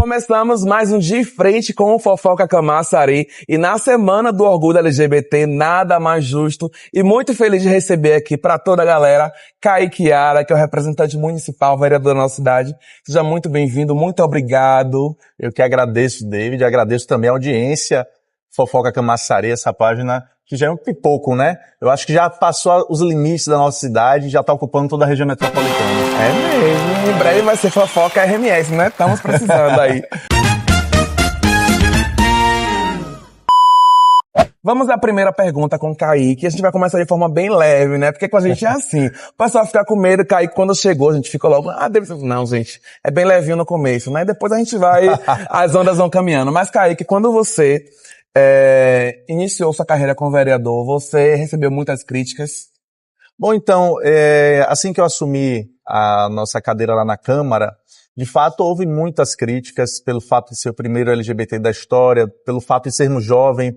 Começamos mais um Dia em Frente com o Fofoca Camaçari e na Semana do Orgulho LGBT, nada mais justo e muito feliz de receber aqui para toda a galera Kaique Yara, que é o representante municipal, vereador da nossa cidade. Seja muito bem-vindo, muito obrigado. Eu que agradeço, David, agradeço também a audiência Fofoca Camaçari, essa página que já é um pipoco, né? Eu acho que já passou os limites da nossa cidade, já está ocupando toda a região metropolitana. É mesmo, em breve vai ser Fofoca RMS, né? Estamos precisando aí. Vamos à primeira pergunta com o Kaique. A gente vai começar de forma bem leve, né? Porque com a gente é assim. O pessoal fica com medo. Kaique, quando chegou, a gente ficou logo, não, gente, é bem levinho no começo, né? Depois a gente vai, as ondas vão caminhando. Mas Kaique, quando você iniciou sua carreira como vereador, você recebeu muitas críticas? Bom, então, assim que eu assumi a nossa cadeira lá na Câmara, de fato houve muitas críticas pelo fato de ser o primeiro LGBT da história, pelo fato de sermos jovens,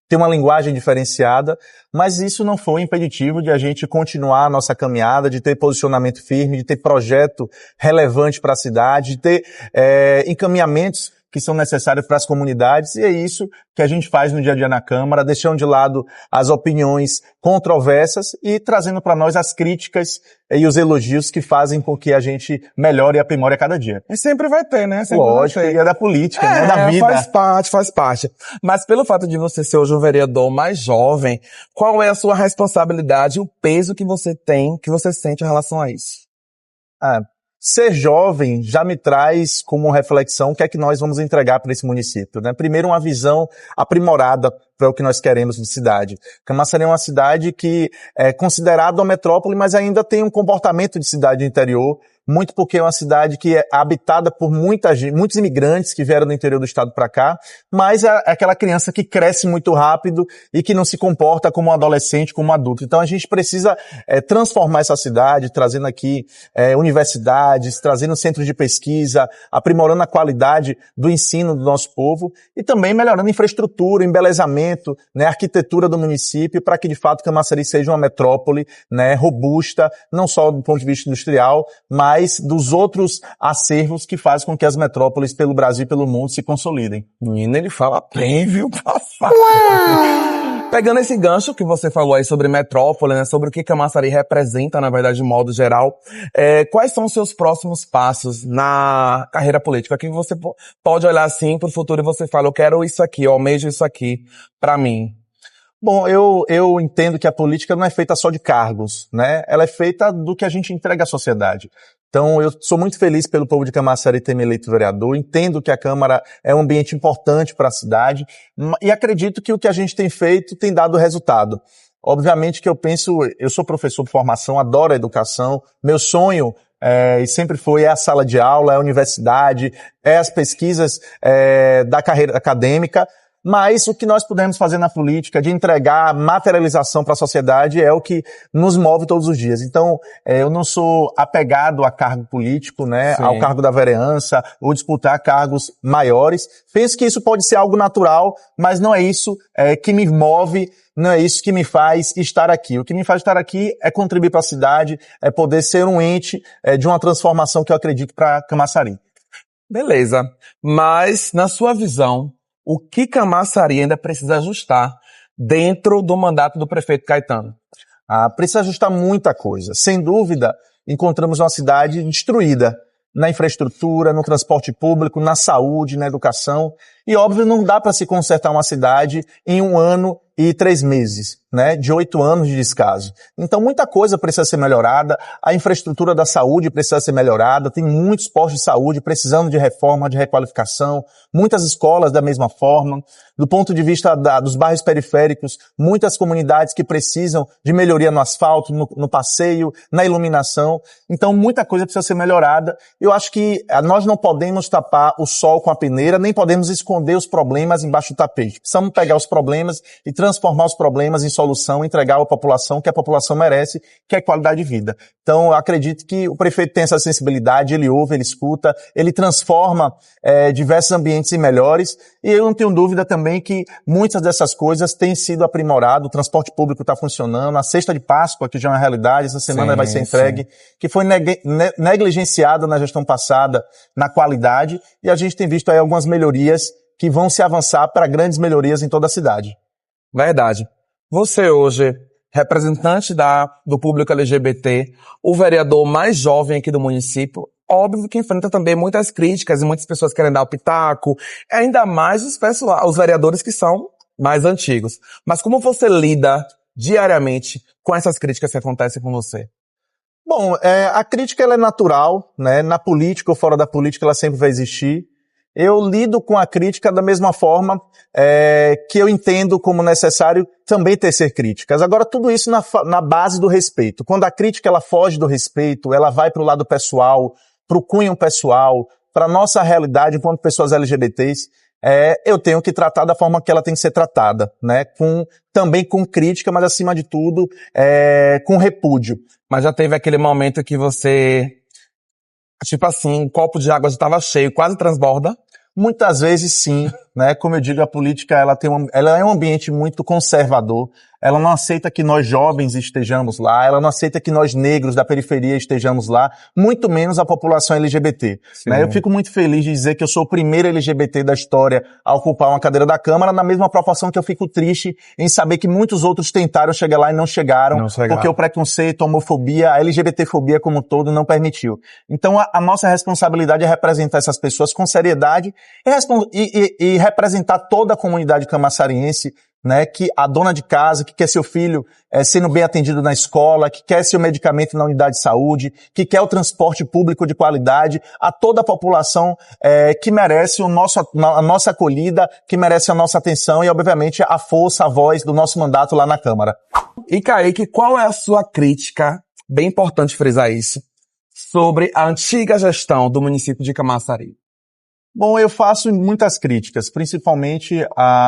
ter uma linguagem diferenciada, mas isso não foi impeditivo de a gente continuar a nossa caminhada, de ter posicionamento firme, de ter projeto relevante para a cidade, de ter encaminhamentos que são necessários para as comunidades, e é isso que a gente faz no dia a dia na Câmara, deixando de lado as opiniões controversas e trazendo para nós as críticas e os elogios que fazem com que a gente melhore e aprimore a cada dia. E sempre vai ter, né? Sempre lógico, vai ter. é da política, né? Da vida. Faz parte. Mas pelo fato de você ser hoje um vereador mais jovem, qual é a sua responsabilidade e o peso que você tem, que você sente em relação a isso? Ser jovem já me traz como reflexão o que é que nós vamos entregar para esse município, né? Primeiro, uma visão aprimorada para o que nós queremos de cidade. Camaçari é uma cidade que é considerada uma metrópole, mas ainda tem um comportamento de cidade interior, muito porque é uma cidade que é habitada por muitos imigrantes que vieram do interior do estado para cá, mas é aquela criança que cresce muito rápido e que não se comporta como um adolescente, como um adulto. Então a gente precisa transformar essa cidade, trazendo aqui universidades, trazendo centros de pesquisa, aprimorando a qualidade do ensino do nosso povo e também melhorando a infraestrutura, embelezamento, né, a arquitetura do município para que de fato Camaçari seja uma metrópole, né, robusta, não só do ponto de vista industrial, mas dos outros acervos que fazem com que as metrópoles pelo Brasil e pelo mundo se consolidem. Menino, ele fala bem, viu, papai? Pegando esse gancho que você falou aí sobre metrópole, né, sobre o que Camaçari representa, na verdade, de modo geral, quais são os seus próximos passos na carreira política? Que você pode olhar assim pro futuro e você fala, eu quero isso aqui, eu almejo isso aqui pra mim. Bom, eu entendo que a política não é feita só de cargos, né? Ela é feita do que a gente entrega à sociedade. Então, eu sou muito feliz pelo povo de Camaçari ter me eleito vereador, entendo que a Câmara é um ambiente importante para a cidade e acredito que o que a gente tem feito tem dado resultado. Obviamente que eu sou professor de formação, adoro a educação, meu sonho e sempre foi a sala de aula, é a universidade, é as pesquisas da carreira acadêmica, mas o que nós podemos fazer na política, de entregar materialização para a sociedade, é o que nos move todos os dias. Então, eu não sou apegado a cargo político, né, Sim. ao cargo da vereança, ou disputar cargos maiores. Penso que isso pode ser algo natural, mas não é isso que me move, não é isso que me faz estar aqui. O que me faz estar aqui é contribuir para a cidade, é poder ser um ente de uma transformação que eu acredito para Camaçari. Beleza. Mas, na sua visão, o que Camaçari ainda precisa ajustar dentro do mandato do prefeito Caetano? Precisa ajustar muita coisa. Sem dúvida, encontramos uma cidade destruída na infraestrutura, no transporte público, na saúde, na educação. E, óbvio, não dá para se consertar uma cidade em 1 ano e 3 meses, né, de 8 anos de descaso. Então, muita coisa precisa ser melhorada, a infraestrutura da saúde precisa ser melhorada, tem muitos postos de saúde precisando de reforma, de requalificação, muitas escolas da mesma forma. Do ponto de vista dos bairros periféricos, muitas comunidades que precisam de melhoria no asfalto, no passeio, na iluminação. Então, muita coisa precisa ser melhorada. Eu acho que nós não podemos tapar o sol com a peneira, nem podemos esconder os problemas embaixo do tapete. Precisamos pegar os problemas e transformar os problemas em solução, entregar à população o que a população merece, que é qualidade de vida. Então, eu acredito que o prefeito tem essa sensibilidade, ele ouve, ele escuta, ele transforma diversos ambientes em melhores, e eu não tenho dúvida também que muitas dessas coisas têm sido aprimoradas, o transporte público está funcionando, a cesta de Páscoa, que já é uma realidade, essa semana vai ser entregue, que foi negligenciada na gestão passada na qualidade, e a gente tem visto aí algumas melhorias que vão se avançar para grandes melhorias em toda a cidade. Verdade. Você hoje, representante do público LGBT, o vereador mais jovem aqui do município, óbvio que enfrenta também muitas críticas e muitas pessoas querem dar o pitaco, ainda mais os vereadores que são mais antigos. Mas como você lida diariamente com essas críticas que acontecem com você? Bom, a crítica ela é natural, né? Na política ou fora da política ela sempre vai existir. Eu lido com a crítica da mesma forma que eu entendo como necessário também tecer críticas. Agora, tudo isso na base do respeito. Quando a crítica ela foge do respeito, ela vai para o lado pessoal, para o cunho pessoal, para a nossa realidade enquanto pessoas LGBTs, eu tenho que tratar da forma que ela tem que ser tratada, né? Também com crítica, mas acima de tudo, com repúdio. Mas já teve aquele momento que você, tipo assim, um copo de água já estava cheio, quase transborda? Muitas vezes sim, né? Como eu digo, a política ela é um ambiente muito conservador. Ela não aceita que nós jovens estejamos lá, ela não aceita que nós negros da periferia estejamos lá, muito menos a população LGBT. Né? Eu fico muito feliz de dizer que eu sou o primeiro LGBT da história a ocupar uma cadeira da Câmara, na mesma proporção que eu fico triste em saber que muitos outros tentaram chegar lá e não chegaram, porque o preconceito, a homofobia, a LGBTfobia como um todo não permitiu. Então a nossa responsabilidade é representar essas pessoas com seriedade e representar toda a comunidade camaçariense, né, que a dona de casa, que quer seu filho sendo bem atendido na escola, que quer seu medicamento na unidade de saúde, que quer o transporte público de qualidade, a toda a população que merece a nossa acolhida, que merece a nossa atenção e, obviamente, a força, a voz do nosso mandato lá na Câmara. E, Kaique, qual é a sua crítica, bem importante frisar isso, sobre a antiga gestão do município de Camaçari? Bom, eu faço muitas críticas, principalmente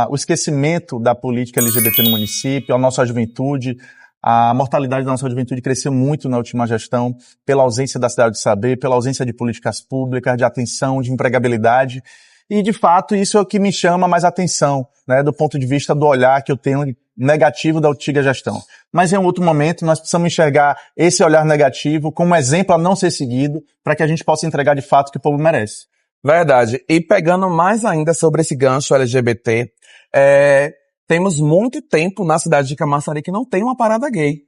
o esquecimento da política LGBT no município, a nossa juventude. A mortalidade da nossa juventude cresceu muito na última gestão pela ausência da cidade de saber, pela ausência de políticas públicas, de atenção, de empregabilidade. E, de fato, isso é o que me chama mais atenção, né, do ponto de vista do olhar que eu tenho negativo da antiga gestão. Mas em um outro momento nós precisamos enxergar esse olhar negativo como exemplo a não ser seguido para que a gente possa entregar de fato o que o povo merece. Verdade. E pegando mais ainda sobre esse gancho LGBT, temos muito tempo na cidade de Camaçari que não tem uma parada gay.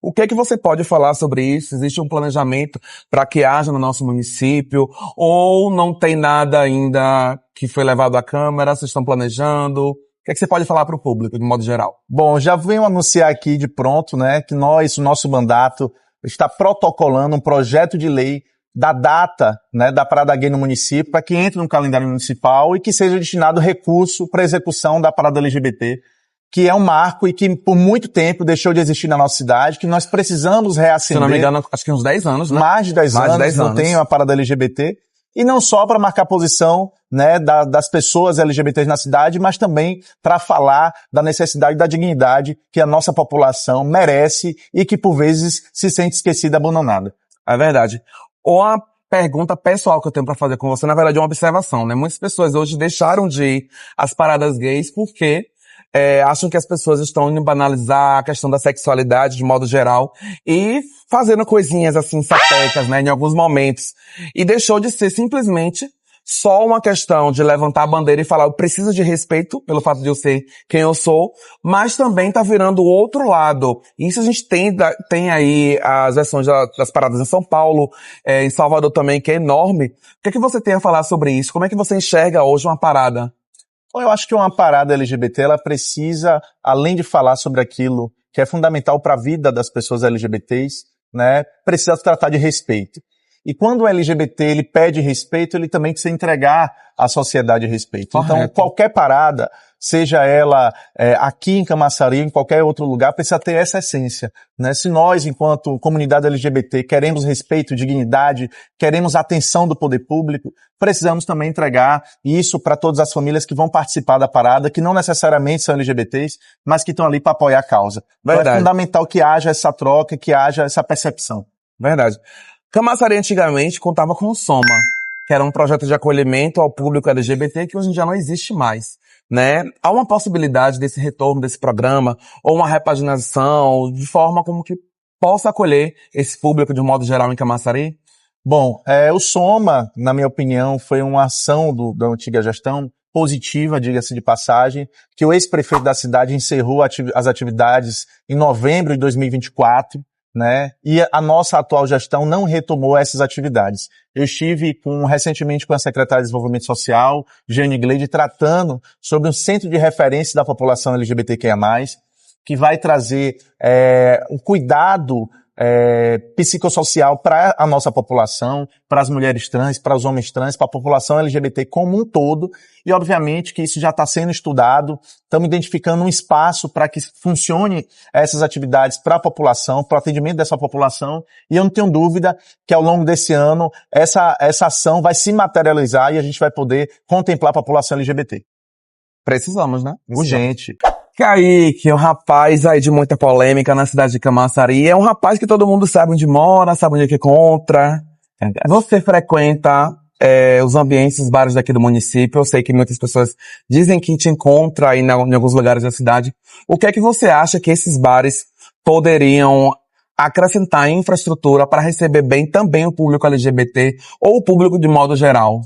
O que é que você pode falar sobre isso? Existe um planejamento para que haja no nosso município? Ou não tem nada ainda que foi levado à Câmara? Vocês estão planejando? O que é que você pode falar para o público, de modo geral? Bom, já venho anunciar aqui de pronto, né, que o nosso mandato está protocolando um projeto de lei da data, né, da parada gay no município, para que entre no calendário municipal e que seja destinado recurso para execução da parada LGBT, que é um marco e que por muito tempo deixou de existir na nossa cidade, que nós precisamos reacender. Se não me engano, acho que uns 10 anos, né? Mais de 10 anos, não tem uma parada LGBT. E não só para marcar posição, né, das pessoas LGBTs na cidade, mas também para falar da necessidade da dignidade que a nossa população merece e que por vezes se sente esquecida, abandonada. É verdade. Ou a pergunta pessoal que eu tenho pra fazer com você, na verdade, é uma observação, né? Muitas pessoas hoje deixaram de ir às paradas gays porque acham que as pessoas estão indo banalizar a questão da sexualidade de modo geral e fazendo coisinhas assim, sapecas, né? Em alguns momentos. E deixou de ser simplesmente só uma questão de levantar a bandeira e falar, eu preciso de respeito pelo fato de eu ser quem eu sou, mas também tá virando o outro lado. Isso a gente tem aí as versões das paradas em São Paulo, em Salvador também, que é enorme. O que é que você tem a falar sobre isso? Como é que você enxerga hoje uma parada? Eu acho que uma parada LGBT, ela precisa, além de falar sobre aquilo que é fundamental para a vida das pessoas LGBTs, né, precisa tratar de respeito. E quando o LGBT ele pede respeito, ele também precisa entregar à sociedade respeito. Correto. Então, qualquer parada, seja ela aqui em Camaçari, em qualquer outro lugar, precisa ter essa essência, né? Se nós, enquanto comunidade LGBT, queremos respeito, dignidade, queremos atenção do poder público, precisamos também entregar isso para todas as famílias que vão participar da parada, que não necessariamente são LGBTs, mas que estão ali para apoiar a causa. Então, é fundamental que haja essa troca, que haja essa percepção. Verdade. Camaçari antigamente contava com o Soma, que era um projeto de acolhimento ao público LGBT que hoje em dia não existe mais, né? Há uma possibilidade desse retorno desse programa, ou uma repaginação, de forma como que possa acolher esse público de um modo geral em Camaçari? Bom, o Soma, na minha opinião, foi uma ação da antiga gestão positiva, diga-se de passagem, que o ex-prefeito da cidade encerrou as atividades em novembro de 2024, né? E a nossa atual gestão não retomou essas atividades. Eu estive recentemente com a secretária de Desenvolvimento Social, Jane Gleide, tratando sobre um centro de referência da população LGBTQIA+, que vai trazer um cuidado psicossocial para a nossa população, para as mulheres trans, para os homens trans, para a população LGBT como um todo, e obviamente que isso já está sendo estudado, estamos identificando um espaço para que funcione essas atividades para a população, para o atendimento dessa população, e eu não tenho dúvida que ao longo desse ano essa ação vai se materializar e a gente vai poder contemplar a população LGBT. Precisamos, né? Urgente. Kaique, um rapaz aí de muita polêmica na cidade de Camaçari, é um rapaz que todo mundo sabe onde mora, sabe onde é que encontra. Você frequenta os ambientes, os bares daqui do município, eu sei que muitas pessoas dizem que te encontra aí em alguns lugares da cidade. O que é que você acha que esses bares poderiam acrescentar em infraestrutura para receber bem também o público LGBT ou o público de modo geral?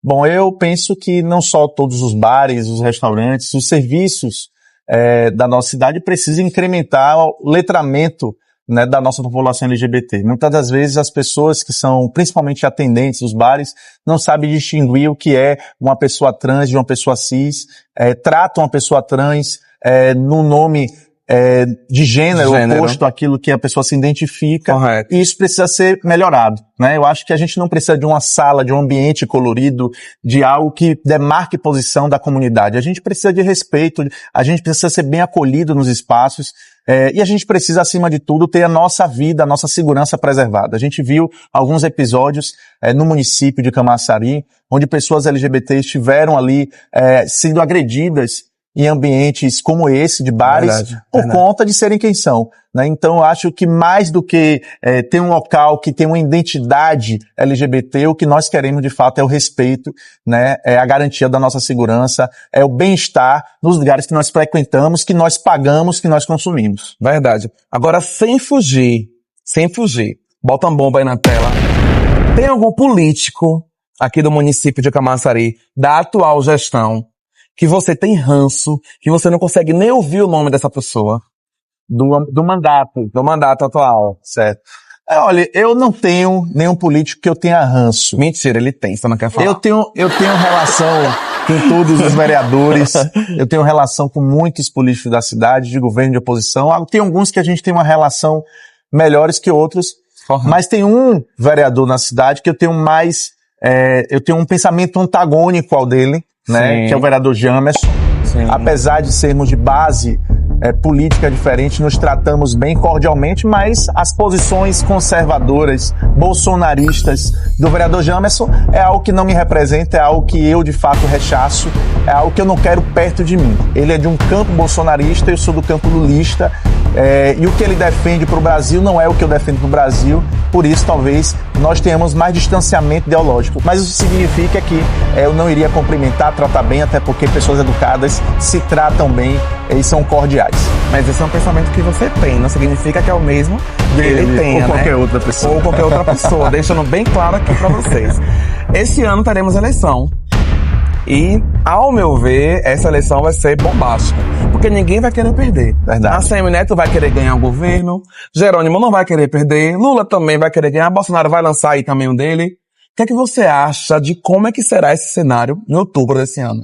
Bom, eu penso que não só todos os bares, os restaurantes, os serviços da nossa cidade precisam incrementar o letramento, né, da nossa população LGBT. Muitas das vezes as pessoas que são principalmente atendentes dos bares não sabem distinguir o que é uma pessoa trans de uma pessoa cis, tratam a pessoa trans no nome de gênero oposto àquilo que a pessoa se identifica. Correto. E isso precisa ser melhorado, né? Eu acho que a gente não precisa de uma sala, de um ambiente colorido, de algo que demarque posição da comunidade. A gente precisa de respeito, a gente precisa ser bem acolhido nos espaços, e a gente precisa, acima de tudo, ter a nossa vida, a nossa segurança preservada. A gente viu alguns episódios no município de Camaçari, onde pessoas LGBT estiveram ali sendo agredidas em ambientes como esse, de bares, por conta de serem quem são, né? Então, eu acho que mais do que ter um local que tem uma identidade LGBT, o que nós queremos, de fato, é o respeito, né? É a garantia da nossa segurança, é o bem-estar nos lugares que nós frequentamos, que nós pagamos, que nós consumimos. Verdade. Agora, sem fugir, bota uma bomba aí na tela. Tem algum político aqui do município de Camaçari, da atual gestão, que você tem ranço, que você não consegue nem ouvir o nome dessa pessoa? Do mandato atual, certo? Olha, eu não tenho nenhum político que eu tenha ranço. Mentira, ele tem, você não quer falar. Eu tenho relação com todos os vereadores, eu tenho relação com muitos políticos da cidade, de governo, de oposição. Tem alguns que a gente tem uma relação melhores que outros, mas tem um vereador na cidade que eu tenho eu tenho um pensamento antagônico ao dele, né? Que é o vereador Jamerson. Sim. Apesar de sermos de base política diferente, nos tratamos bem cordialmente, mas as posições conservadoras, bolsonaristas do vereador Jamerson é algo que não me representa, é algo que eu de fato rechaço, é algo que eu não quero perto de mim. Ele é de um campo bolsonarista, eu sou do campo lulista, e o que ele defende para o Brasil não é o que eu defendo para o Brasil, por isso talvez nós tenhamos mais distanciamento ideológico. Mas isso significa que eu não iria cumprimentar, tratar bem, até porque pessoas educadas se tratam bem e são cordiais. Mas esse é um pensamento que você tem, não significa que é o mesmo que ele tenha, ou qualquer outra pessoa. Ou qualquer outra pessoa, deixando bem claro aqui para vocês. Esse ano teremos eleição. E, ao meu ver, essa eleição vai ser bombástica. Porque ninguém vai querer perder. Verdade. A Semineto vai querer ganhar o governo, Jerônimo não vai querer perder, Lula também vai querer ganhar, Bolsonaro vai lançar aí também o dele. O que é que você acha de como é que será esse cenário em outubro desse ano?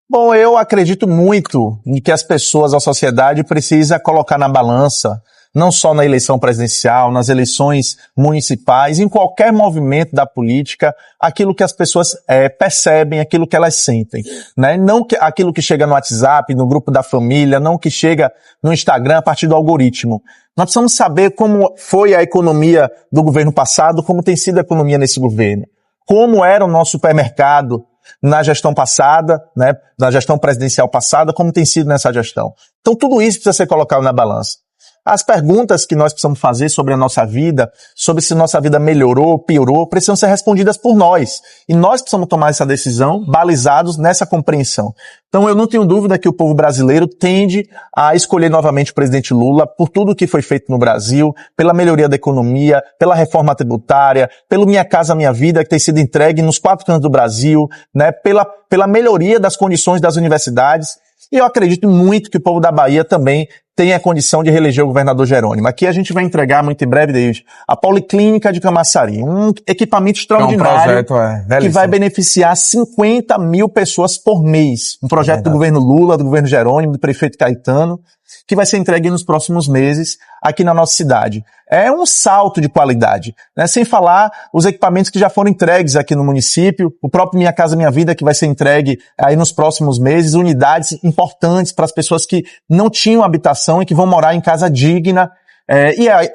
Bom, eu acredito muito em que as pessoas, a sociedade, precisa colocar na balança não só na eleição presidencial, nas eleições municipais, em qualquer movimento da política, aquilo que as pessoas percebem, aquilo que elas sentem, né? Não aquilo que chega no WhatsApp, no grupo da família, não que chega no Instagram a partir do algoritmo. Nós precisamos saber como foi a economia do governo passado, como tem sido a economia nesse governo. Como era o nosso supermercado na gestão passada, né, na gestão presidencial passada, como tem sido nessa gestão. Então tudo isso precisa ser colocado na balança. As perguntas que nós precisamos fazer sobre a nossa vida, sobre se nossa vida melhorou ou piorou, precisam ser respondidas por nós. E nós precisamos tomar essa decisão balizados nessa compreensão. Então eu não tenho dúvida que o povo brasileiro tende a escolher novamente o presidente Lula por tudo o que foi feito no Brasil, pela melhoria da economia, pela reforma tributária, pelo Minha Casa Minha Vida, que tem sido entregue nos 4 cantos do Brasil, né, pela melhoria das condições das universidades. E eu acredito muito que o povo da Bahia também tem a condição de reeleger o governador Jerônimo. Aqui a gente vai entregar muito em breve, David, a Policlínica de Camaçari, um equipamento extraordinário que vai beneficiar 50 mil pessoas por mês. Um projeto do governo Lula, do governo Jerônimo, do prefeito Caetano, que vai ser entregue nos próximos meses aqui na nossa cidade. É um salto de qualidade, né? Sem falar os equipamentos que já foram entregues aqui no município, o próprio Minha Casa Minha Vida que vai ser entregue aí nos próximos meses, unidades importantes para as pessoas que não tinham habitação e que vão morar em casa digna.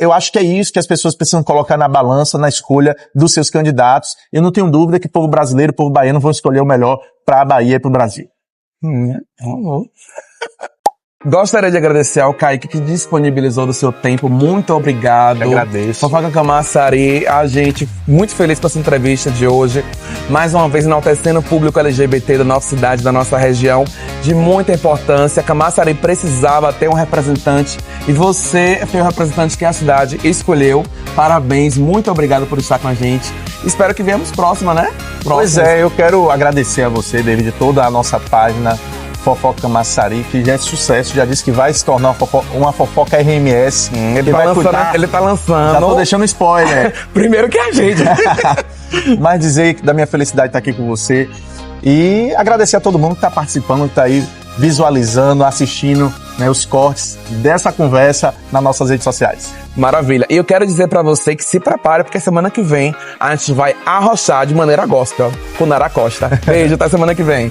Eu acho que é isso que as pessoas precisam colocar na balança, na escolha dos seus candidatos. Eu não tenho dúvida que o povo brasileiro, o povo baiano vão escolher o melhor para a Bahia e para o Brasil. Gostaria de agradecer ao Kaique que disponibilizou do seu tempo. Muito obrigado. Eu agradeço. Fofoca Camaçari, a gente muito feliz com essa entrevista de hoje. Mais uma vez enaltecendo o público LGBT da nossa cidade, da nossa região, de muita importância. Camaçari precisava ter um representante e você foi o representante que a cidade escolheu. Parabéns, muito obrigado por estar com a gente. Espero que venhamos próxima, né? Pois é, eu quero agradecer a você, David, toda a nossa página Fofoca Camaçari, que já é sucesso, já disse que vai se tornar uma fofoca RMS. Ele tá lançando. Já tô deixando spoiler. Primeiro que a gente. Mas dizer da minha felicidade estar aqui com você e agradecer a todo mundo que está participando, que está aí visualizando, assistindo, né, os cortes dessa conversa nas nossas redes sociais. Maravilha. E eu quero dizer pra você que se prepare, porque semana que vem a gente vai arrochar de maneira gospel com Nara Costa. Beijo, até semana que vem.